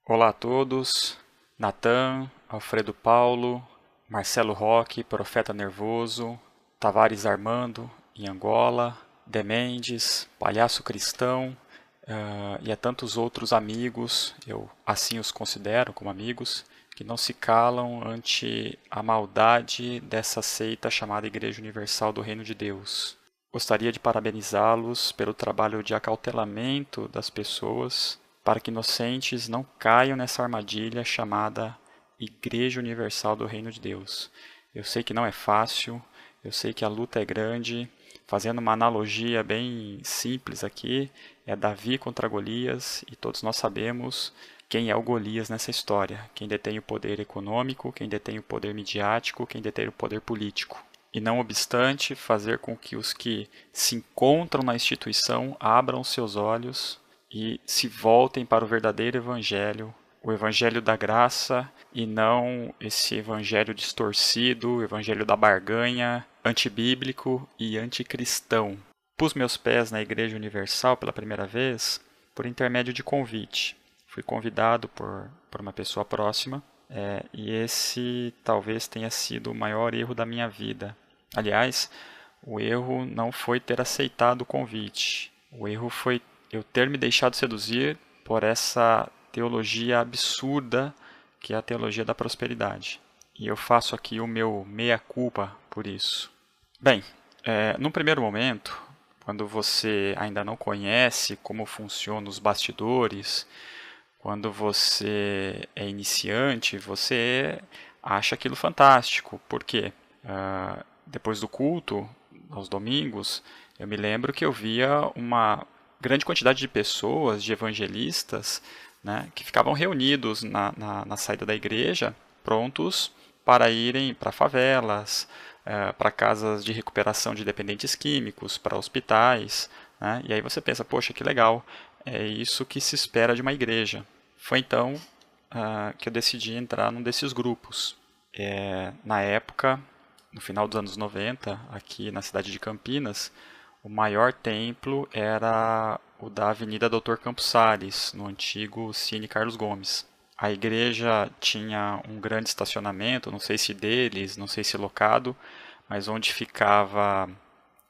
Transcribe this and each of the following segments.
Olá a todos, Natan, Alfredo Paulo, Marcelo Roque, Profeta Nervoso, Tavares Armando, em Angola, Demendes, Palhaço Cristão e a tantos outros amigos, eu assim os considero como amigos, que não se calam ante a maldade dessa seita chamada Igreja Universal do Reino de Deus. Gostaria de parabenizá-los pelo trabalho de acautelamento das pessoas para que inocentes não caiam nessa armadilha chamada Igreja Universal do Reino de Deus. Eu sei que não é fácil, eu sei que a luta é grande. Fazendo uma analogia bem simples aqui, é Davi contra Golias, e todos nós sabemos quem é o Golias nessa história, quem detém o poder econômico, quem detém o poder midiático, quem detém o poder político. E não obstante, fazer com que os que se encontram na instituição abram seus olhos e se voltem para o verdadeiro evangelho, o evangelho da graça e não esse evangelho distorcido, o evangelho da barganha, antibíblico e anticristão. Pus meus pés na Igreja Universal pela primeira vez por intermédio de convite. Fui convidado por uma pessoa próxima e esse talvez tenha sido o maior erro da minha vida. Aliás, o erro não foi ter aceitado o convite. O erro foi eu ter me deixado seduzir por essa teologia absurda que é a teologia da prosperidade. E eu faço aqui o meu meia-culpa por isso. Bem, num primeiro momento, quando você ainda não conhece como funcionam os bastidores, quando você é iniciante, você acha aquilo fantástico. Por quê? Depois do culto, aos domingos, eu me lembro que eu via uma grande quantidade de pessoas, de evangelistas, né, que ficavam reunidos na saída da igreja, prontos para irem para favelas, para casas de recuperação de dependentes químicos, para hospitais. Né, e aí você pensa, poxa, que legal, é isso que se espera de uma igreja. Foi então que eu decidi entrar num desses grupos. Na época, no final dos anos 90, aqui na cidade de Campinas, o maior templo era o da Avenida Doutor Campos Sales, no antigo Cine Carlos Gomes. A igreja tinha um grande estacionamento, não sei se deles, não sei se locado, mas onde ficava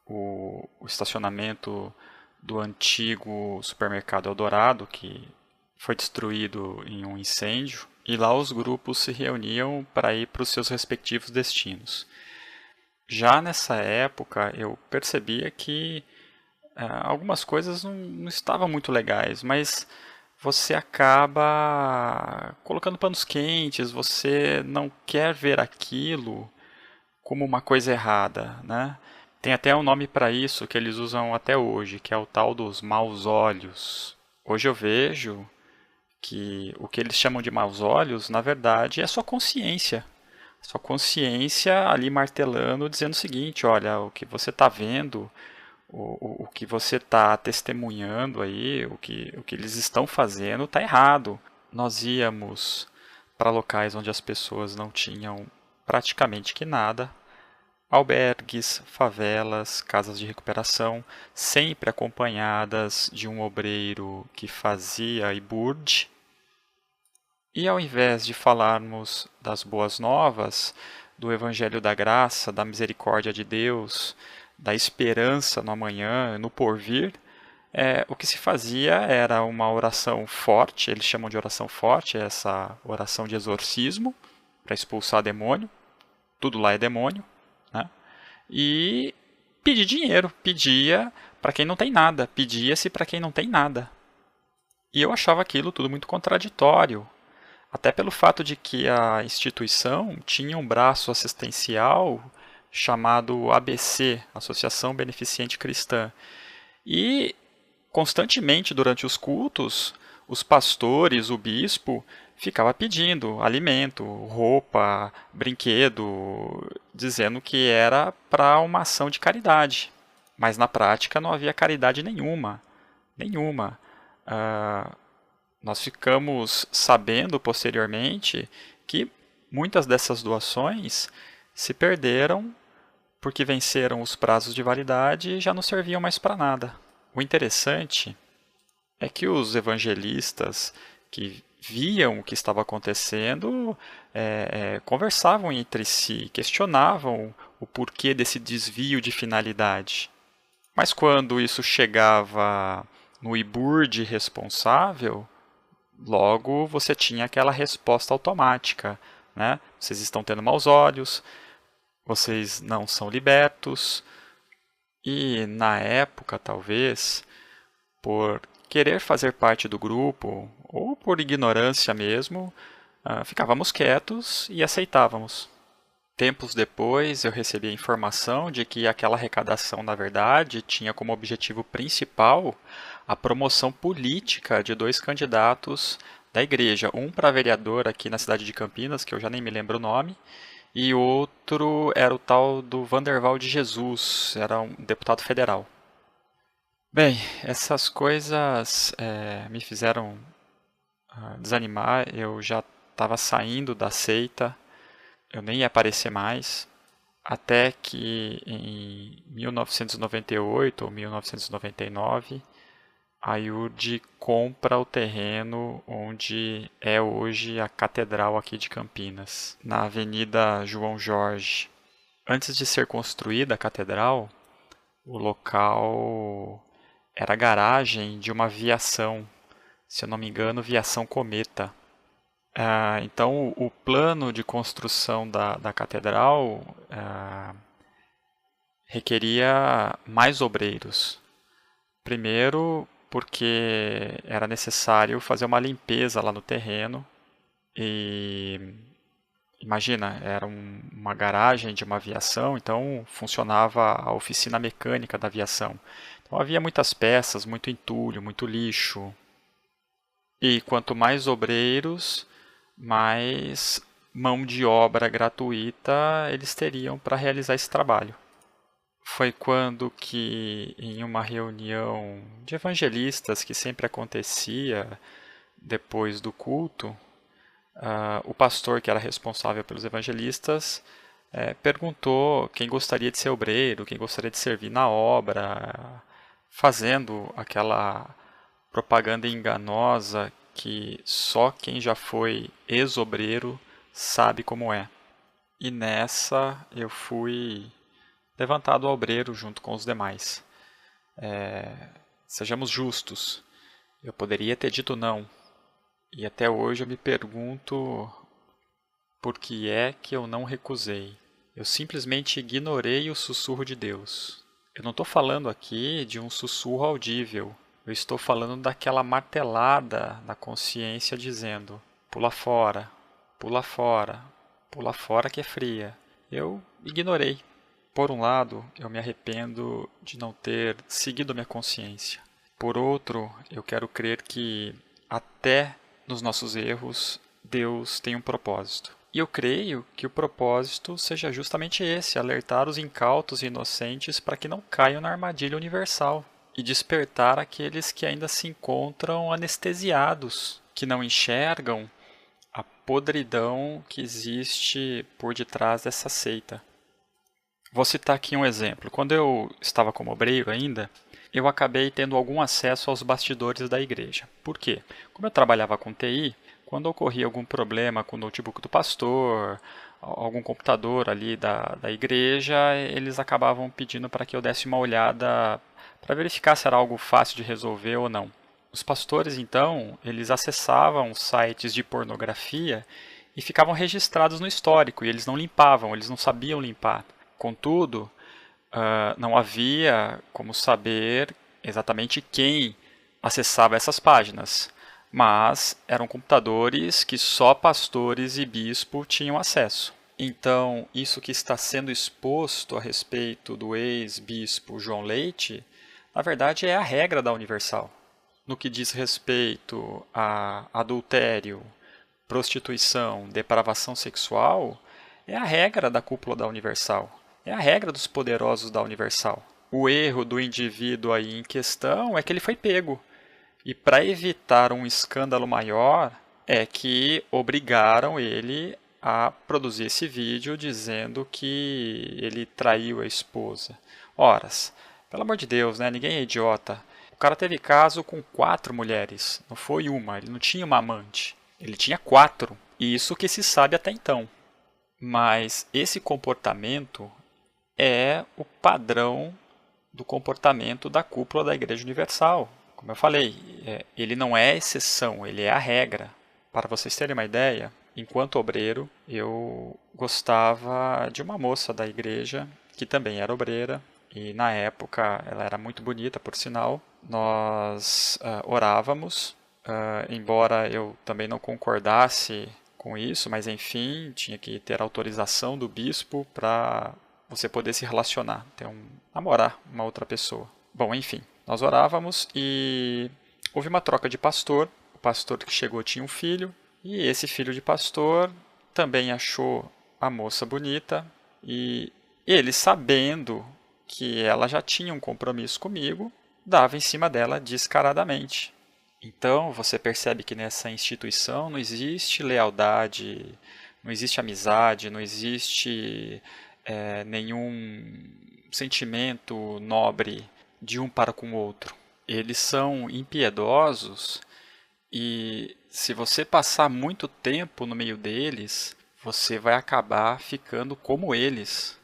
o estacionamento do antigo supermercado Eldorado, que foi destruído em um incêndio, e lá os grupos se reuniam para ir para os seus respectivos destinos. Já nessa época eu percebia que algumas coisas não estavam muito legais, mas você acaba colocando panos quentes, você não quer ver aquilo como uma coisa errada, né? Tem até um nome para isso que eles usam até hoje, que é o tal dos maus olhos. Hoje eu vejo que o que eles chamam de maus olhos, na verdade, é sua consciência. Sua consciência ali martelando, dizendo o seguinte, olha, o que você está vendo, o que você está testemunhando aí, o que eles estão fazendo está errado. Nós íamos para locais onde as pessoas não tinham praticamente que nada, albergues, favelas, casas de recuperação, sempre acompanhadas de um obreiro que fazia iburde. E ao invés de falarmos das boas novas, do Evangelho da Graça, da misericórdia de Deus, da esperança no amanhã, no porvir, o que se fazia era uma oração forte, eles chamam de oração forte, essa oração de exorcismo, para expulsar demônio, tudo lá é demônio, né? E pedir dinheiro, pedia para quem não tem nada, pedia-se para quem não tem nada. E eu achava aquilo tudo muito contraditório, até pelo fato de que a instituição tinha um braço assistencial chamado ABC, Associação Beneficente Cristã. E constantemente durante os cultos, os pastores, o bispo, ficava pedindo alimento, roupa, brinquedo, dizendo que era para uma ação de caridade. Mas na prática não havia caridade nenhuma. Nenhuma. Nós ficamos sabendo posteriormente que muitas dessas doações se perderam porque venceram os prazos de validade e já não serviam mais para nada. O interessante é que os evangelistas que viam o que estava acontecendo, conversavam entre si, questionavam o porquê desse desvio de finalidade. Mas quando isso chegava no IBURD responsável, logo você tinha aquela resposta automática, né? Vocês estão tendo maus olhos, vocês não são libertos. E na época, talvez, por querer fazer parte do grupo, ou por ignorância mesmo, ficávamos quietos e aceitávamos. Tempos depois, eu recebi a informação de que aquela arrecadação, na verdade, tinha como objetivo principal a promoção política de 2 candidatos da igreja. Um para vereador aqui na cidade de Campinas, que eu já nem me lembro o nome, e outro era o tal do Vanderval de Jesus, era um deputado federal. Bem, essas coisas me fizeram desanimar. Eu já estava saindo da seita, eu nem ia aparecer mais, até que em 1998 ou 1999, a IURD compra o terreno onde é hoje a catedral aqui de Campinas, na Avenida João Jorge. Antes de ser construída a catedral, o local era a garagem de uma viação, se eu não me engano, viação Cometa. Então, o plano de construção da catedral requeria mais obreiros. Primeiro, porque era necessário fazer uma limpeza lá no terreno. E imagina, era uma garagem de uma aviação, então funcionava a oficina mecânica da aviação. Então havia muitas peças, muito entulho, muito lixo. E quanto mais obreiros, mais mão de obra gratuita eles teriam para realizar esse trabalho. Foi quando que, em uma reunião de evangelistas que sempre acontecia depois do culto, o pastor que era responsável pelos evangelistas perguntou quem gostaria de ser obreiro, quem gostaria de servir na obra, fazendo aquela propaganda enganosa que só quem já foi ex-obreiro sabe como é. E nessa eu fui levantado ao obreiro junto com os demais. Sejamos justos, eu poderia ter dito não. E até hoje eu me pergunto por que é que eu não recusei. Eu simplesmente ignorei o sussurro de Deus. Eu não estou falando aqui de um sussurro audível. Eu estou falando daquela martelada na consciência dizendo: pula fora, pula fora, pula fora que é fria. Eu ignorei. Por um lado, eu me arrependo de não ter seguido minha consciência. Por outro, eu quero crer que até nos nossos erros, Deus tem um propósito. E eu creio que o propósito seja justamente esse, alertar os incautos e inocentes para que não caiam na armadilha universal e despertar aqueles que ainda se encontram anestesiados, que não enxergam a podridão que existe por detrás dessa seita. Vou citar aqui um exemplo. Quando eu estava como obreiro ainda, eu acabei tendo algum acesso aos bastidores da igreja. Por quê? Como eu trabalhava com TI, quando ocorria algum problema com o notebook do pastor, algum computador ali da igreja, eles acabavam pedindo para que eu desse uma olhada para verificar se era algo fácil de resolver ou não. Os pastores, então, eles acessavam sites de pornografia e ficavam registrados no histórico, e eles não limpavam, eles não sabiam limpar. Contudo, não havia como saber exatamente quem acessava essas páginas, mas eram computadores que só pastores e bispo tinham acesso. Então, isso que está sendo exposto a respeito do ex-bispo João Leite, na verdade é a regra da Universal. No que diz respeito a adultério, prostituição, depravação sexual, é a regra da cúpula da Universal. É a regra dos poderosos da Universal. O erro do indivíduo aí em questão é que ele foi pego. E para evitar um escândalo maior, é que obrigaram ele a produzir esse vídeo dizendo que ele traiu a esposa. Horas, pelo amor de Deus, né? Ninguém é idiota. O cara teve caso com 4 mulheres, não foi uma, ele não tinha uma amante. Ele tinha 4, e isso que se sabe até então. Mas esse comportamento é o padrão do comportamento da cúpula da Igreja Universal. Como eu falei, ele não é exceção, ele é a regra. Para vocês terem uma ideia, enquanto obreiro, eu gostava de uma moça da igreja que também era obreira, e na época ela era muito bonita, por sinal. Nós orávamos, embora eu também não concordasse com isso, mas enfim, tinha que ter autorização do bispo para você poder se relacionar, namorar uma outra pessoa. Bom, enfim, nós orávamos e houve uma troca de pastor. O pastor que chegou tinha um filho, e esse filho de pastor também achou a moça bonita, e ele, sabendo que ela já tinha um compromisso comigo, dava em cima dela descaradamente. Então, você percebe que nessa instituição não existe lealdade, não existe amizade, não existe nenhum sentimento nobre de um para com o outro. Eles são impiedosos e se você passar muito tempo no meio deles, você vai acabar ficando como eles.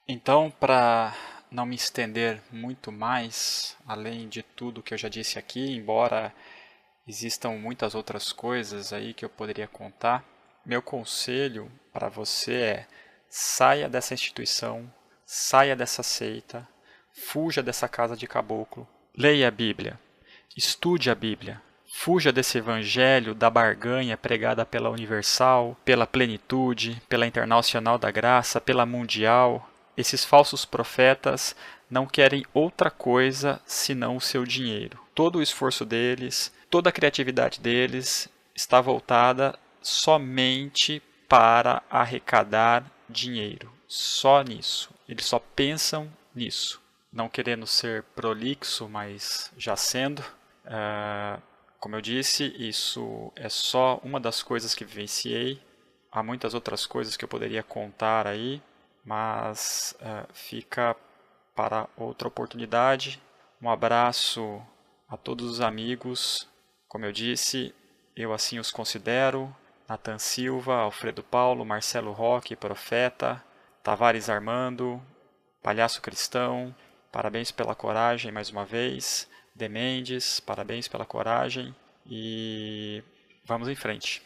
Então, para não me estender muito mais, além de tudo que eu já disse aqui, embora existam muitas outras coisas aí que eu poderia contar, meu conselho para você é: saia dessa instituição, saia dessa seita, fuja dessa casa de caboclo, leia a Bíblia, estude a Bíblia, fuja desse evangelho da barganha pregada pela Universal, pela Plenitude, pela Internacional da Graça, pela Mundial. Esses falsos profetas não querem outra coisa senão o seu dinheiro. Todo o esforço deles, toda a criatividade deles está voltada somente para arrecadar dinheiro. Só nisso. Eles só pensam nisso. Não querendo ser prolixo, mas já sendo. Como eu disse, isso é só uma das coisas que vivenciei. Há muitas outras coisas que eu poderia contar aí, mas fica para outra oportunidade. Um abraço a todos os amigos. Como eu disse, eu assim os considero: Nathan Silva, Alfredo Paulo, Marcelo Roque, Profeta, Tavares Armando, Palhaço Cristão, parabéns pela coragem mais uma vez. De Mendes, parabéns pela coragem e vamos em frente.